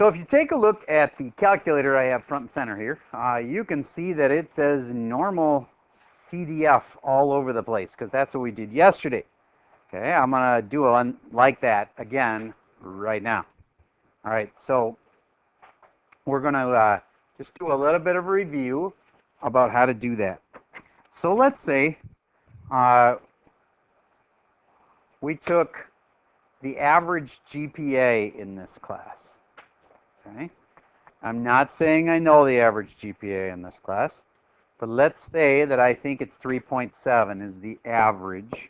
So if you take a look at the calculator I have front and center here, you can see that it says normal CDF all over the place, because that's what we did yesterday. Okay, I'm going to do one like that again right now. All right, so we're going to just do a little bit of a review about how to do that. So let's say we took the average GPA in this class. Okay, I'm not saying I know the average GPA in this class, but let's say that I think it's 3.7 is the average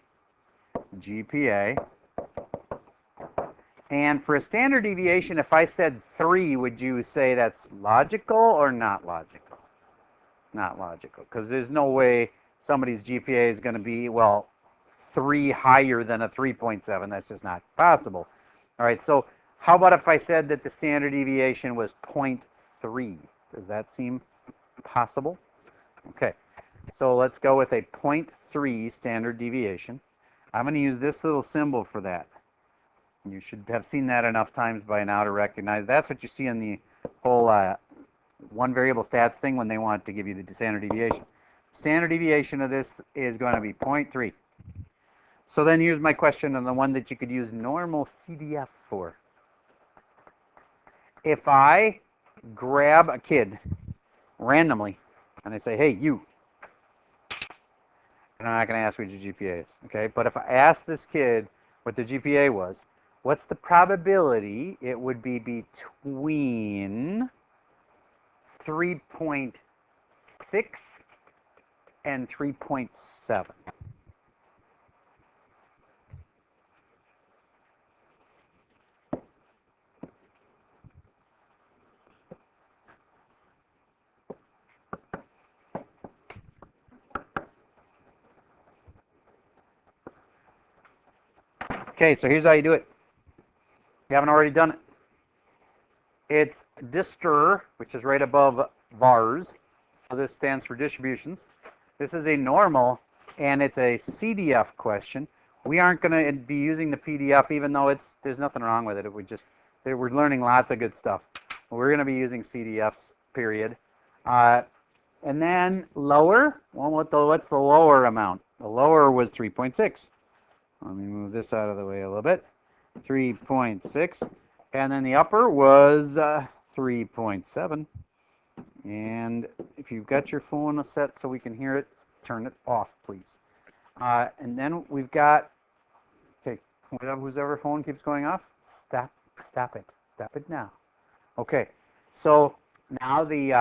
GPA. And for a standard deviation, if I said 3, would you say that's logical or not logical? Not logical, because there's no way somebody's GPA is going to be, well, 3 higher than a 3.7. That's just not possible. All right, so how about if I said that the standard deviation was 0.3? Does that seem possible? Okay, so let's go with a 0.3 standard deviation. I'm going to use this little symbol for that. You should have seen that enough times by now to recognize that's what you see in the whole one variable stats thing when they want to give you the standard deviation. Standard deviation of this is going to be 0.3. So then here's my question on the one that you could use normal CDF for. If I grab a kid randomly and I say, hey, you, and I'm not going to ask what your GPA is, okay? But if I ask this kid what the GPA was, what's the probability it would be between 3.6 and 3.7? Okay, so here's how you do it. You haven't already done it. It's distir, which is right above vars. So this stands for distributions. This is a normal, and it's a CDF question. We aren't going to be using the PDF, even though there's nothing wrong with it. We're learning lots of good stuff. We're going to be using CDFs, period. And then lower, well, what's the lower amount? The lower was 3.6. Let me move this out of the way a little bit. 3.6. And then the upper was 3.7. And if you've got your phone set so we can hear it, turn it off, please. And then we've got, okay, whoever phone keeps going off, stop it. Stop it now. Okay, so now the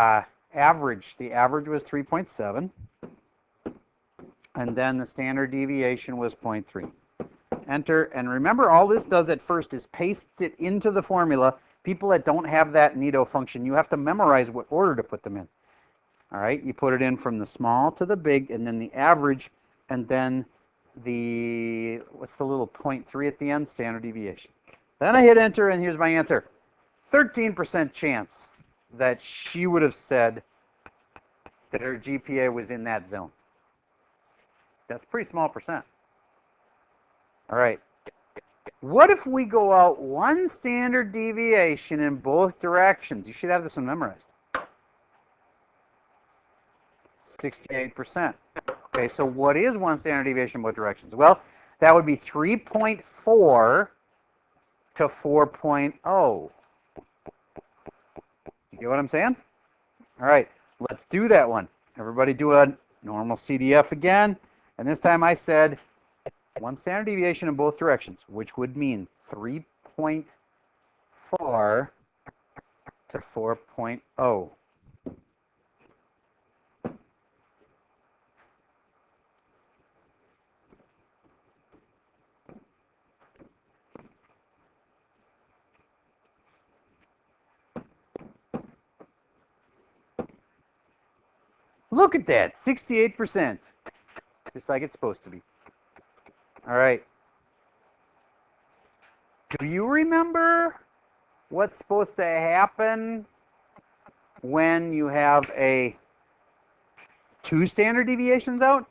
average was 3.7. And then the standard deviation was 0.3. Enter, and remember, all this does at first is pastes it into the formula. People that don't have that NITO function, you have to memorize what order to put them in. All right, you put it in from the small to the big, and then the average, and then the, what's the little 0.3 at the end? Standard deviation. Then I hit enter, and here's my answer. 13% chance that she would have said that her GPA was in that zone. That's a pretty small percent. All right, what if we go out one standard deviation in both directions? You should have this one memorized. 68%. Okay, so what is one standard deviation in both directions? Well, that would be 3.4 to 4.0. You get what I'm saying? All right, let's do that one. Everybody do a normal CDF again. And this time I said one standard deviation in both directions, which would mean 3.4 to 4.0. Look at that, 68%, just like it's supposed to be. All right. Do you remember what's supposed to happen when you have a 2 standard deviations out?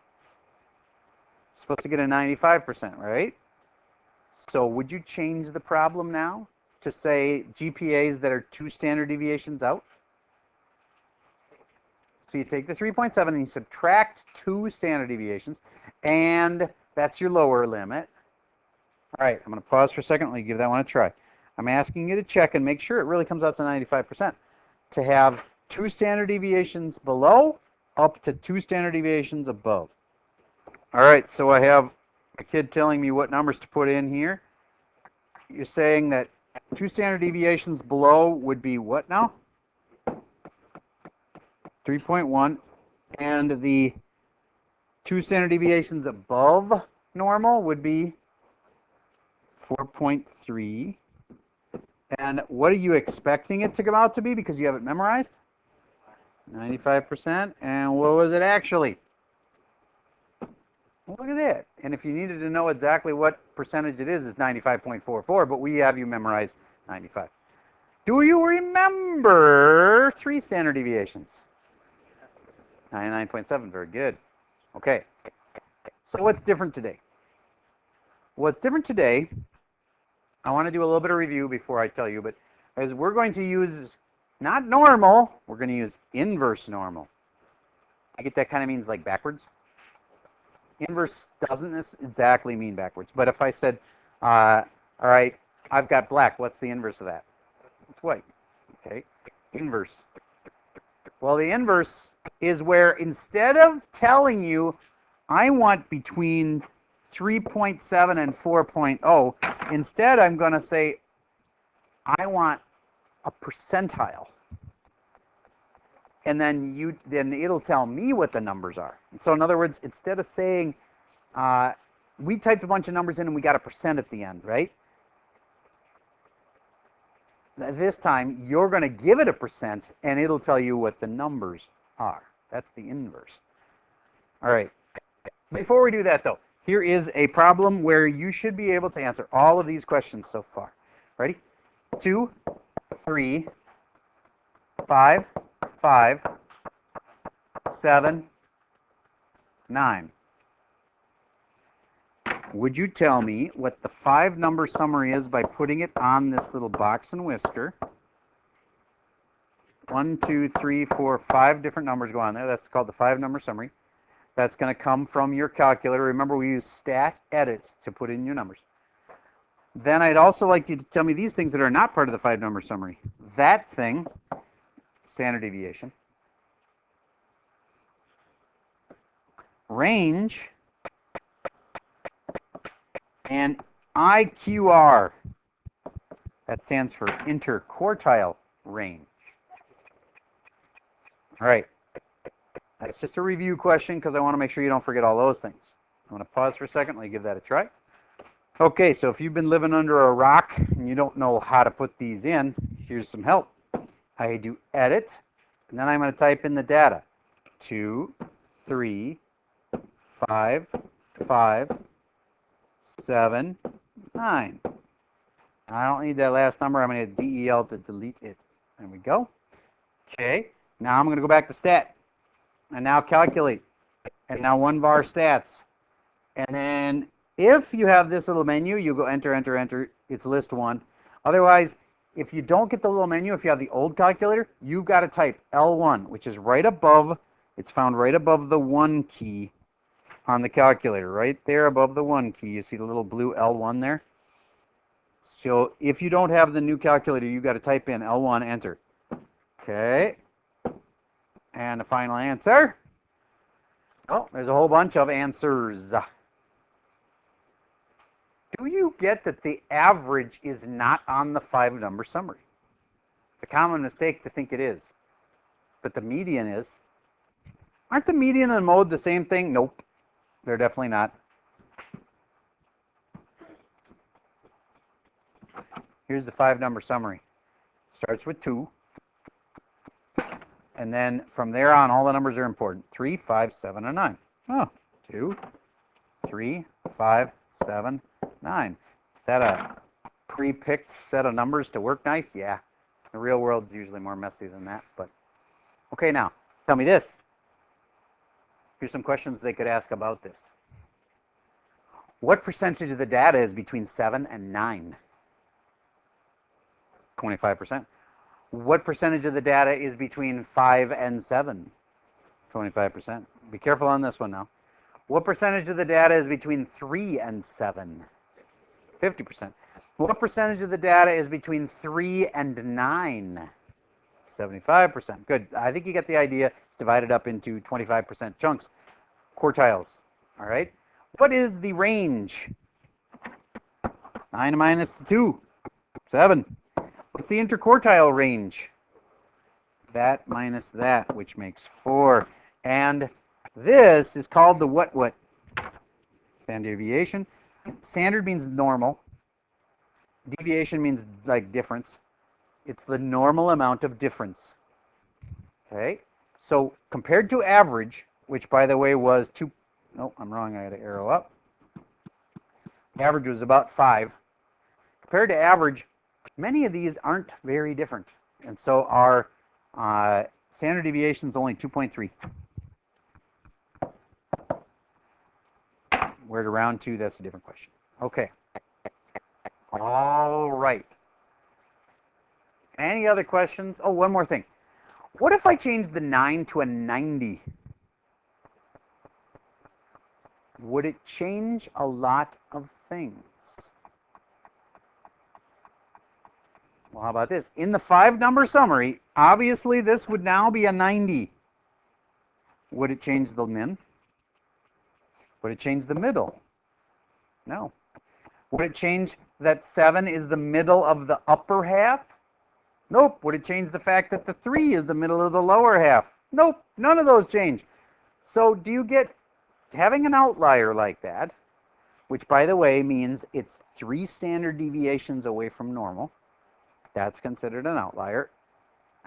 Supposed to get a 95%, right? So would you change the problem now? to say GPAs that are 2 standard deviations out? So you take the 3.7 and you subtract 2 standard deviations, and that's your lower limit. All right, I'm going to pause for a second. Let me give that one a try. I'm asking you to check and make sure it really comes out to 95%. To have 2 standard deviations below, up to 2 standard deviations above. All right, so I have a kid telling me what numbers to put in here. You're saying that 2 standard deviations below would be what now? 3.1. And the 2 standard deviations above normal would be 4.3. And what are you expecting it to come out to be because you have it memorized? 95%. And what was it actually? Look at that. And if you needed to know exactly what percentage it is, it's 95.44, but we have you memorize 95. Do you remember 3 standard deviations? 99.7, very good. Okay, so what's different today? What's different today, I want to do a little bit of review before I tell you, but as we're going to use not normal, we're going to use inverse normal. I get that kind of means like backwards. Inverse doesn't exactly mean backwards, but if I said, all right, I've got black, what's the inverse of that? It's white. Okay, inverse. Well, the inverse is where instead of telling you, I want between 3.7 and 4.0, instead I'm going to say, I want a percentile. And then it'll tell me what the numbers are. So in other words, instead of saying, we typed a bunch of numbers in and we got a percent at the end, right? This time, you're going to give it a percent, and it'll tell you what the numbers are. That's the inverse. All right. Before we do that, though, here is a problem where you should be able to answer all of these questions so far. Ready? 2, 3, 5, 5, 7, 9. Would you tell me what the 5-number summary is by putting it on this little box and whisker? 1, 2, 3, 4, 5 different numbers go on there. That's called the 5-number summary. That's going to come from your calculator. Remember, we use stat edits to put in your numbers. Then I'd also like you to tell me these things that are not part of the 5-number summary. That thing, standard deviation. Range. And IQR, that stands for interquartile range. All right, that's just a review question because I want to make sure you don't forget all those things. I'm going to pause for a second, let me give that a try. Okay, so if you've been living under a rock and you don't know how to put these in, here's some help. I do edit, and then I'm going to type in the data. 2, 3, 5, 5, 7, 9. I don't need that last number. I'm going to hit DEL to delete it. There we go. Okay. Now I'm going to go back to stat. And now calculate. And now 1 var stats. And then if you have this little menu, you go enter, enter, enter. It's list 1. Otherwise, if you don't get the little menu, if you have the old calculator, you've got to type L1, which is right above. It's found right above the 1 key on the calculator, right there above the 1 key. You see the little blue L1 there? So if you don't have the new calculator, you've got to type in L1, enter. Okay. And the final answer. Oh, there's a whole bunch of answers. Do you get that the average is not on the 5-number summary? It's a common mistake to think it is. But the median is. Aren't the median and mode the same thing? Nope. They're definitely not. Here's the 5-number summary. Starts with 2. And then from there on, all the numbers are important. 3, 5, 7, and 9. Oh, 2, 3, 5, 7, 9. Is that a pre-picked set of numbers to work nice? Yeah. The real world's usually more messy than that. But okay, now, tell me this. Here's some questions they could ask about this. What percentage of the data is between 7 and 9? 25%. What percentage of the data is between 5 and 7? 25%. Be careful on this one now. What percentage of the data is between 3 and 7? 50%. What percentage of the data is between 3 and 9? 75%. Good. I think you get the idea. It's divided up into 25% chunks, quartiles. All right. What is the range? 9 minus 2, 7. What's the interquartile range? That minus that, which makes 4. And this is called the what? Standard deviation. Standard means normal. Deviation means like difference. It's the normal amount of difference. Okay? So compared to average, which by the way was 2. No, I'm wrong. I had an arrow up. Average was about 5. Compared to average, many of these aren't very different. And so our standard deviation is only 2.3. Where to round to, that's a different question. Okay. All right. Any other questions? Oh, one more thing. What if I change the 9 to a 90? Would it change a lot of things? Well, how about this? In the 5-number summary, obviously this would now be a 90. Would it change the min? Would it change the middle? No. Would it change that 7 is the middle of the upper half? Nope. Would it change the fact that the 3 is the middle of the lower half? Nope. None of those change. So do you get having an outlier like that, which by the way means it's 3 standard deviations away from normal? That's considered an outlier.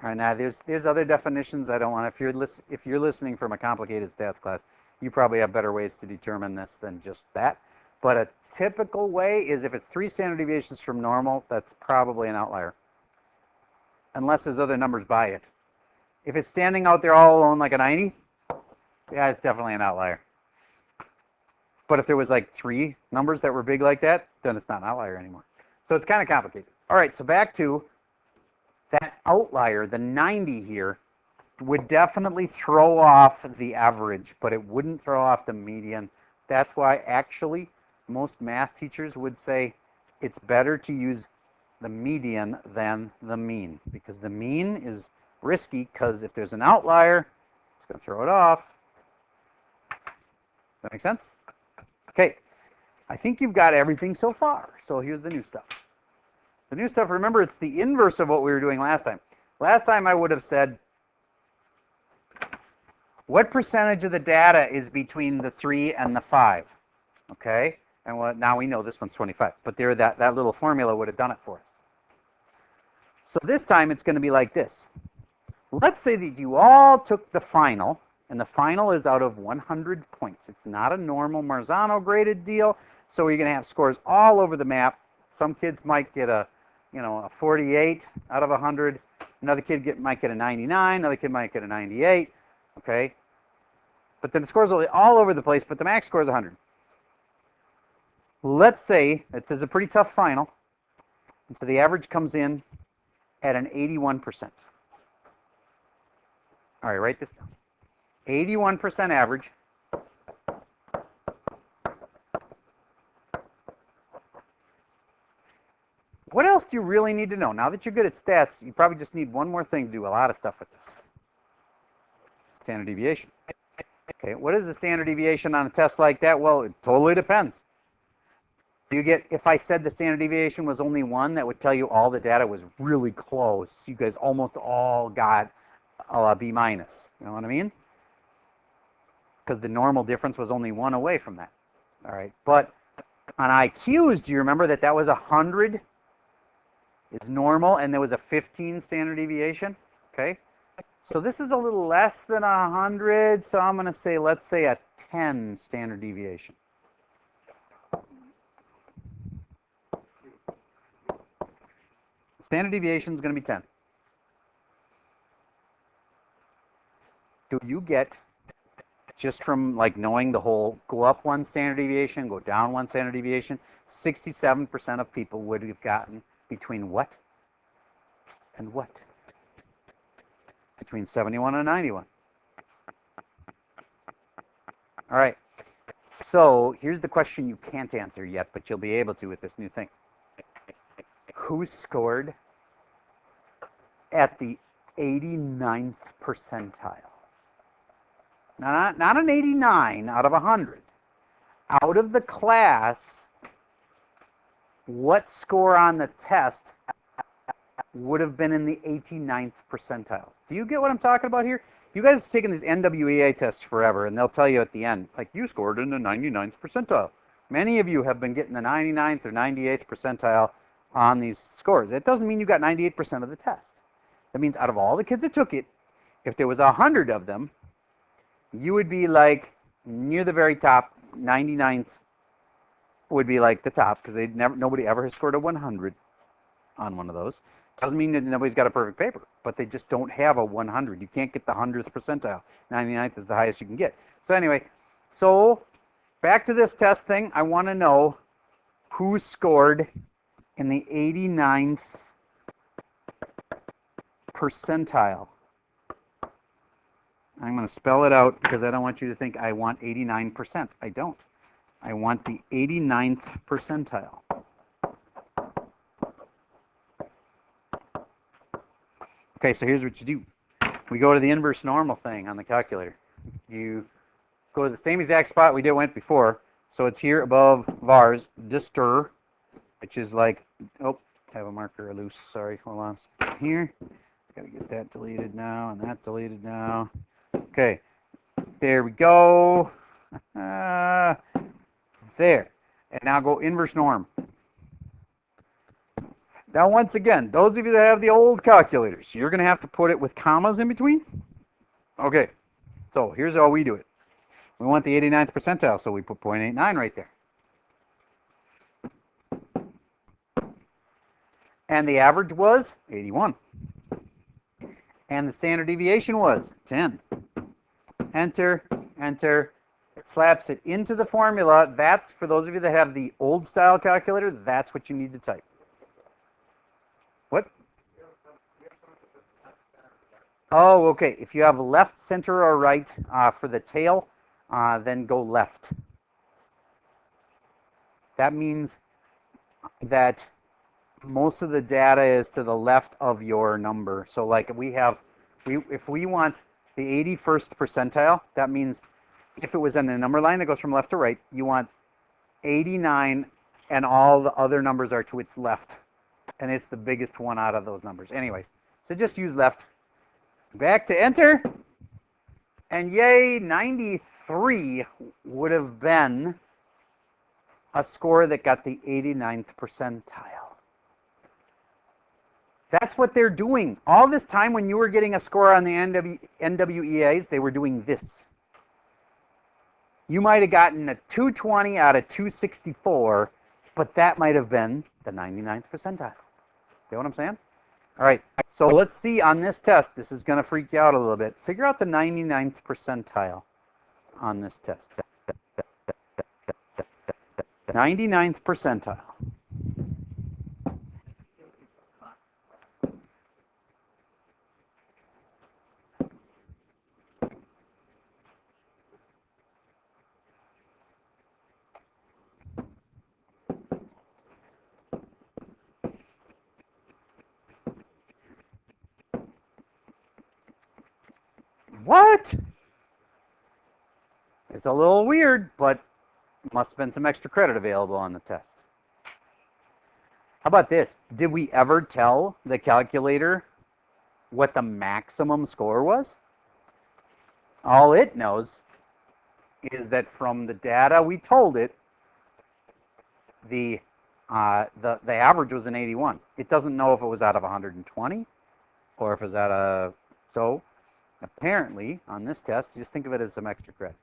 All right, now there's other definitions. I don't want if you're listening from a complicated stats class, you probably have better ways to determine this than just that. But a typical way is if it's 3 standard deviations from normal, that's probably an outlier. Unless there's other numbers by it. If it's standing out there all alone like a 90, yeah, it's definitely an outlier. But if there was like 3 numbers that were big like that, then it's not an outlier anymore. So it's kind of complicated. All right, so back to that outlier, the 90 here, would definitely throw off the average, but it wouldn't throw off the median. That's why actually most math teachers would say it's better to use the median than the mean, because the mean is risky, because if there's an outlier, it's going to throw it off. That make sense? Okay, I think you've got everything so far. So here's the new stuff. The new stuff, remember, it's the inverse of what we were doing last time. Last time I would have said, what percentage of the data is between the 3 and the 5? Okay, and well, now we know this one's 25, but there that little formula would have done it for us. So this time it's going to be like this. Let's say that you all took the final, and the final is out of 100 points. It's not a normal Marzano graded deal, so you're going to have scores all over the map. Some kids might get a 48 out of 100. Another kid might get a 99. Another kid might get a 98. Okay, but then the scores are all over the place, but the max score is 100. Let's say this is a pretty tough final, and so the average comes in at an 81%. All right, write this down. 81% average. What else do you really need to know? Now that you're good at stats, you probably just need one more thing to do a lot of stuff with this. Standard deviation. Okay, what is the standard deviation on a test like that? Well, it totally depends. Do you get, if I said the standard deviation was only 1, that would tell you all the data was really close. You guys almost all got a B minus. You know what I mean? Because the normal difference was only 1 away from that. All right, but on IQs, do you remember that was 100 is normal and there was a 15 standard deviation? Okay, so this is a little less than 100, so I'm going to say, let's say a 10 standard deviation. Standard deviation is going to be 10. Do you get, just from like knowing the whole, go up 1 standard deviation, go down 1 standard deviation, 67% of people would have gotten between what? and what? Between 71 and 91. All right. So here's the question you can't answer yet, but you'll be able to with this new thing. Who scored at the 89th percentile? Not an 89 out of 100. Out of the class, what score on the test would have been in the 89th percentile? Do you get what I'm talking about here? You guys have taken these NWEA tests forever, and they'll tell you at the end, like, you scored in the 99th percentile. Many of you have been getting the 99th or 98th percentile on these scores. It doesn't mean you got 98% of the test. That means out of all the kids that took it, if there was 100 of them, you would be like near the very top. 99th would be like the top, because nobody ever has scored a 100 on one of those. Doesn't mean that nobody's got a perfect paper, but they just don't have a 100. You can't get the 100th percentile. 99th is the highest you can get. So anyway, so back to this test thing. I want to know who scored in the 89th percentile. I'm going to spell it out because I don't want you to think I want 89%. I don't. I want the 89th percentile. Okay, so here's what you do. We go to the inverse normal thing on the calculator. You go to the same exact spot we went before. So it's here above vars, distur, which is like, oh, I have a marker loose. Sorry, hold on. Here, got to get that deleted now and that deleted now. Okay, there we go. There. And now go inverse norm. Now, once again, those of you that have the old calculators, you're going to have to put it with commas in between. Okay, so here's how we do it. We want the 89th percentile, so we put 0.89 right there. And the average was 81. And the standard deviation was 10. Enter, enter. It slaps it into the formula. That's, for those of you that have the old style calculator, that's what you need to type. What? Oh, okay. If you have left, center, or right for the tail, then go left. That means that most of the data is to the left of your number. So like if we want the 81st percentile, that means if it was in a number line that goes from left to right, you want 89 and all the other numbers are to its left. And it's the biggest one out of those numbers. Anyways, so just use left. Back to enter. And yay, 93 would have been a score that got the 89th percentile. That's what they're doing. All this time when you were getting a score on the NWEAs, they were doing this. You might have gotten a 220 out of 264, but that might have been the 99th percentile. You know what I'm saying? All right, so let's see on this test. This is going to freak you out a little bit. Figure out the 99th percentile on this test. 99th percentile. What? It's a little weird, but must have been some extra credit available on the test. How about this? Did we ever tell the calculator what the maximum score was? All it knows is that from the data we told it, the average was an 81. It doesn't know if it was out of 120 or if it was out of, so apparently, on this test, just think of it as some extra credit.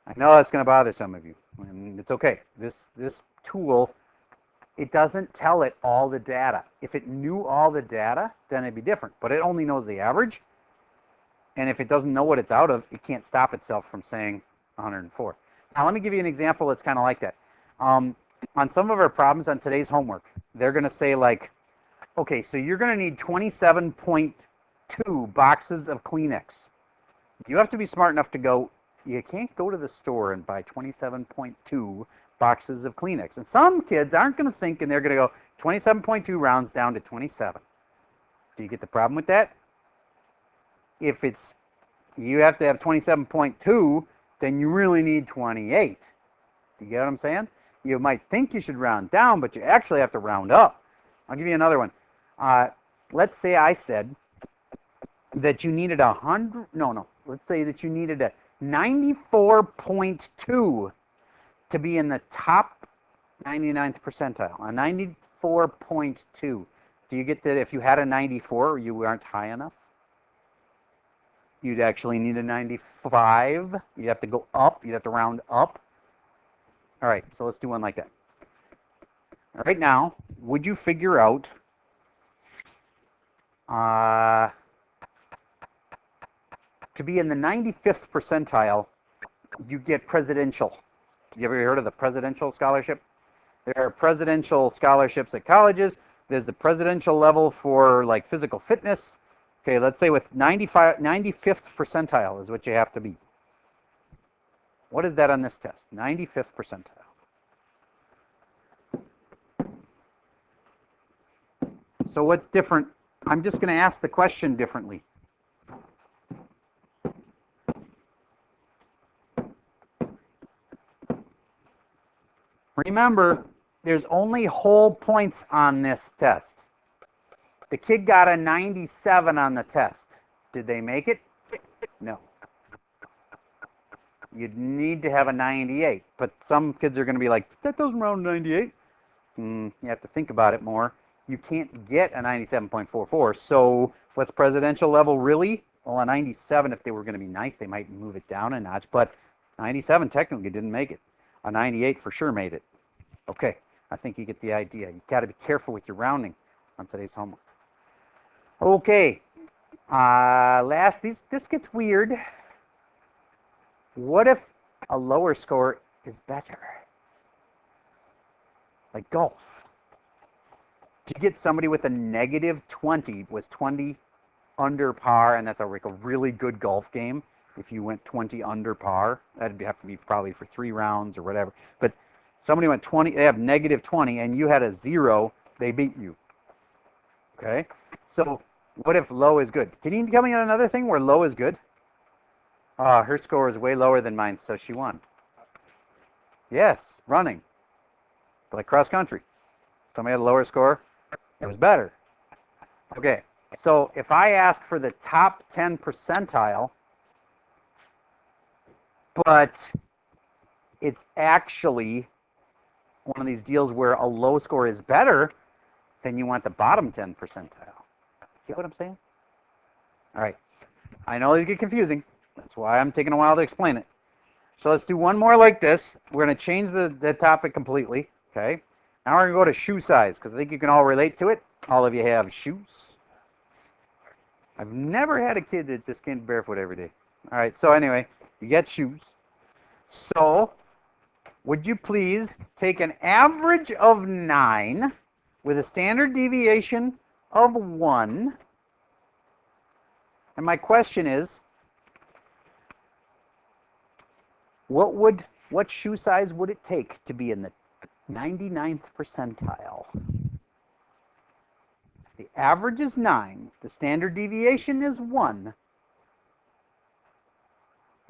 I know that's going to bother some of you, and it's okay. This tool, it doesn't tell it all the data. If it knew all the data, then it'd be different. But it only knows the average, and if it doesn't know what it's out of, it can't stop itself from saying 104. Now, let me give you an example that's kind of like that. On some of our problems on today's homework, they're going to say, like, Okay, so you're going to need 27.2 boxes of Kleenex. You have to be smart enough to go, you can't go to the store and buy 27.2 boxes of Kleenex. And some kids aren't going to think, and they're going to go 27.2 rounds down to 27. Do you get the problem with that? If it's, you have to have 27.2, then you really need 28. Do you get what I'm saying? You might think you should round down, but you actually have to round up. I'll give you another one. Let's say I said that you needed 100, let's say that you needed a 94.2 to be in the top 99th percentile. A 94.2. Do you get that if you had a 94, you aren't high enough? You'd actually need a 95. You'd have to go up. You'd have to round up. All right, so let's do one like that. Right now, would you figure out to be in the 95th percentile, you get presidential. You ever heard of the presidential scholarship? There are presidential scholarships at colleges. There's the presidential level for like physical fitness. Okay, let's say with 95th percentile is what you have to be. What is that on this test? 95th percentile. So what's different? I'm just going to ask the question differently. Remember, there's only whole points on this test. The kid got a 97 on the test. Did they make it? No. You'd need to have a 98, but some kids are going to be like, that doesn't round 98. You have to think about it more. You can't get a 97.44, so what's presidential level really? Well, a 97, if they were going to be nice, they might move it down a notch, but 97 technically didn't make it. A 98 for sure made it. Okay, I think you get the idea. You got to be careful with your rounding on today's homework. Okay, this gets weird. What if a lower score is better? Like golf. Did you get somebody with a negative 20, was 20 under par, and that's a really good golf game? If you went 20 under par, that'd have to be probably for 3 rounds or whatever. But somebody went 20, they have negative 20, and you had a 0, they beat you. Okay? So what if low is good? Can you tell me another thing where low is good? Her score is way lower than mine, so she won. Yes, running. Like cross country. Somebody had a lower score, it was better. Okay, so if I ask for the top 10 percentile, but it's actually one of these deals where a low score is better, then you want the bottom 10 percentile. Get what I'm saying? All right. I know these get confusing. That's why I'm taking a while to explain it. So let's do one more like this. We're going to change the topic completely. Okay. Now we're going to go to shoe size, because I think you can all relate to it. All of you have shoes. I've never had a kid that just came barefoot every day. All right. So anyway, you get shoes. So would you please take an average of 9 with a standard deviation of 1. And my question is, what shoe size would it take to be in the 99th percentile? The average is 9. The standard deviation is 1.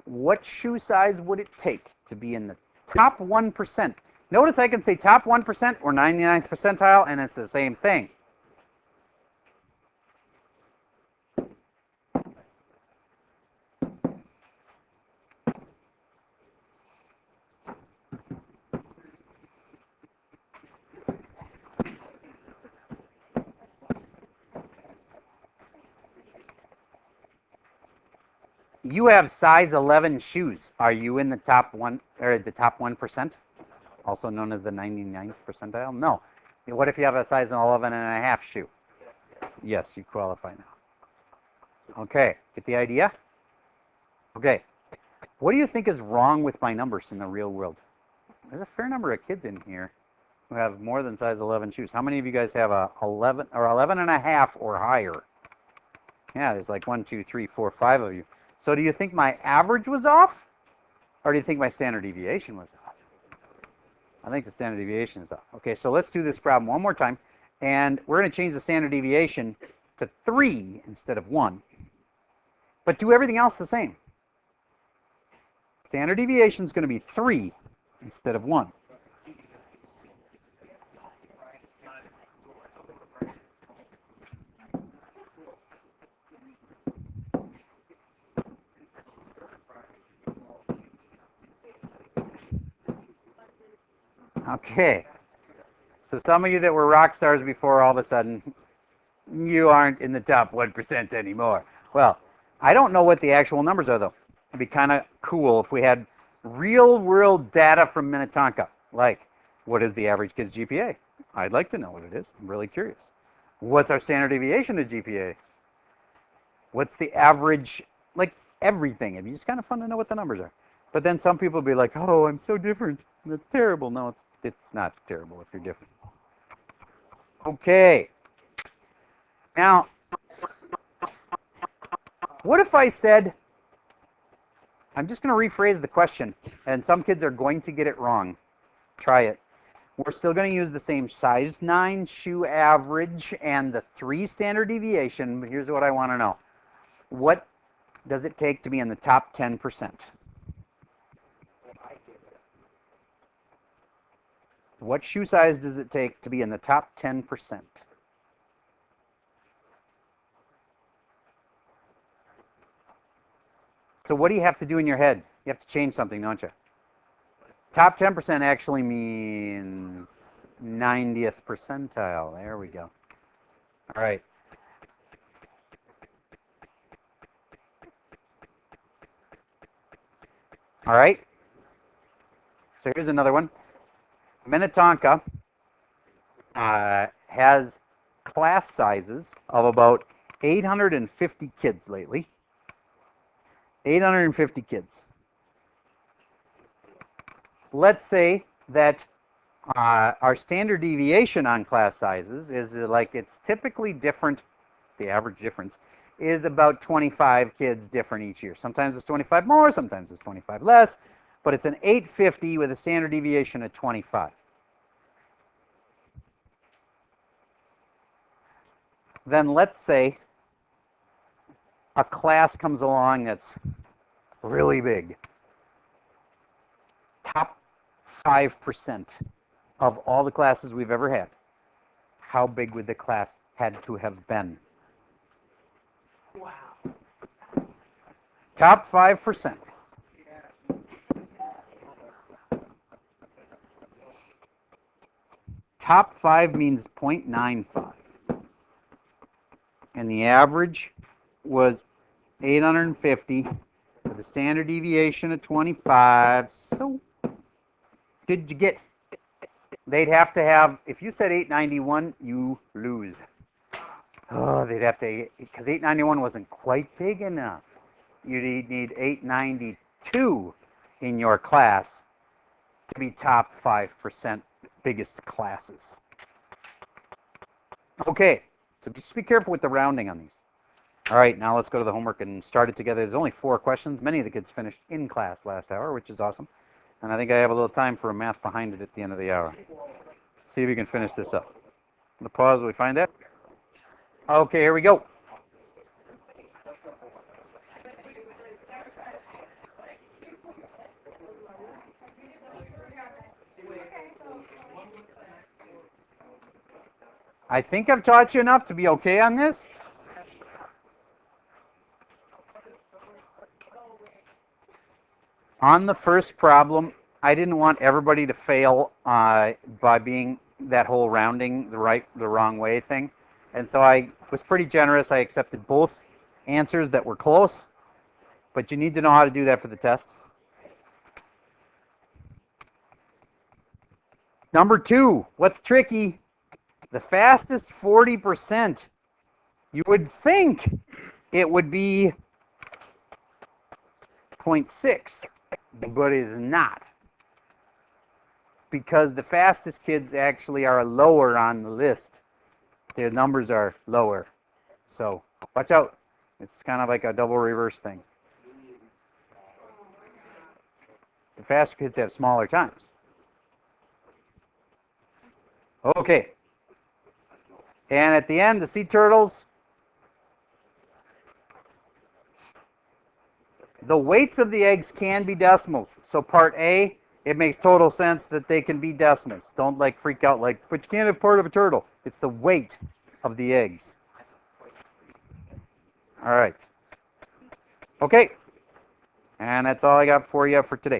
What shoe size would it take to be in the top 1%? Notice I can say top 1% or 99th percentile, and it's the same thing. You have size 11 shoes. Are you in the top 1 or the top 1%? Also known as the 99th percentile? No. What if you have a size 11 and a half shoe? Yes, you qualify now. Okay, get the idea? Okay. What do you think is wrong with my numbers in the real world? There's a fair number of kids in here. who have more than size 11 shoes. How many of you guys have a 11 or 11 and a half or higher? Yeah, there's like 1, 2, 3, 4, 5 of you. So do you think my average was off? Or do you think my standard deviation was off? I think the standard deviation is off. Okay, so let's do this problem one more time. And we're going to change the standard deviation to 3 instead of 1. But do everything else the same. Standard deviation is going to be 3 instead of 1. Okay. So some of you that were rock stars before, all of a sudden, you aren't in the top 1% anymore. Well, I don't know what the actual numbers are, though. It'd be kind of cool if we had real-world data from Minnetonka. Like, what is the average kid's GPA? I'd like to know what it is. I'm really curious. What's our standard deviation of GPA? What's the average, like everything? It'd be just kind of fun to know what the numbers are. But then some people will be like, oh, I'm so different. That's terrible. No, it's not terrible if you're different. Okay. Now, what if I said, I'm just going to rephrase the question, and some kids are going to get it wrong. Try it. We're still going to use the same size 9 shoe average and the 3 standard deviation, but here's what I want to know. What does it take to be in the top 10%? What shoe size does it take to be in the top 10%? So what do you have to do in your head? You have to change something, don't you? Top 10% actually means 90th percentile. There we go. All right. All right. So here's another one. Minnetonka has class sizes of about 850 kids lately. 850 kids. Let's say that our standard deviation on class sizes is like it's typically different. The average difference is about 25 kids different each year. Sometimes it's 25 more, sometimes it's 25 less, but it's an 850 with a standard deviation of 25. Then let's say a class comes along that's really big. Top 5% of all the classes we've ever had. How big would the class had to have been? Wow. Top 5%. Top 5 means 0.95. And the average was 850 with a standard deviation of 25. So, did you get? They'd have to have, if you said 891, you lose. Oh, they'd have to, because 891 wasn't quite big enough. You'd need 892 in your class to be top 5% biggest classes. Okay, so just be careful with the rounding on these. All right, now let's go to the homework and start it together. There's only 4 questions. Many of the kids finished in class last hour, which is awesome. And I think I have a little time for a math behind it at the end of the hour. See if you can finish this up. The pause, we find that. Okay, here we go. I think I've taught you enough to be okay on this. On the first problem, I didn't want everybody to fail by being that whole rounding the wrong way thing. And so I was pretty generous. I accepted both answers that were close, but you need to know how to do that for the test. Number 2, what's tricky? The fastest 40%. You would think it would be 0.6, but it is not. because the fastest kids actually are lower on the list. Their numbers are lower. So watch out. It's kind of like a double reverse thing. The faster kids have smaller times. Okay. And at the end, the sea turtles, the weights of the eggs can be decimals. So part A, it makes total sense that they can be decimals. Don't like freak out like, but you can't have part of a turtle. It's the weight of the eggs. All right. Okay. And that's all I got for you for today.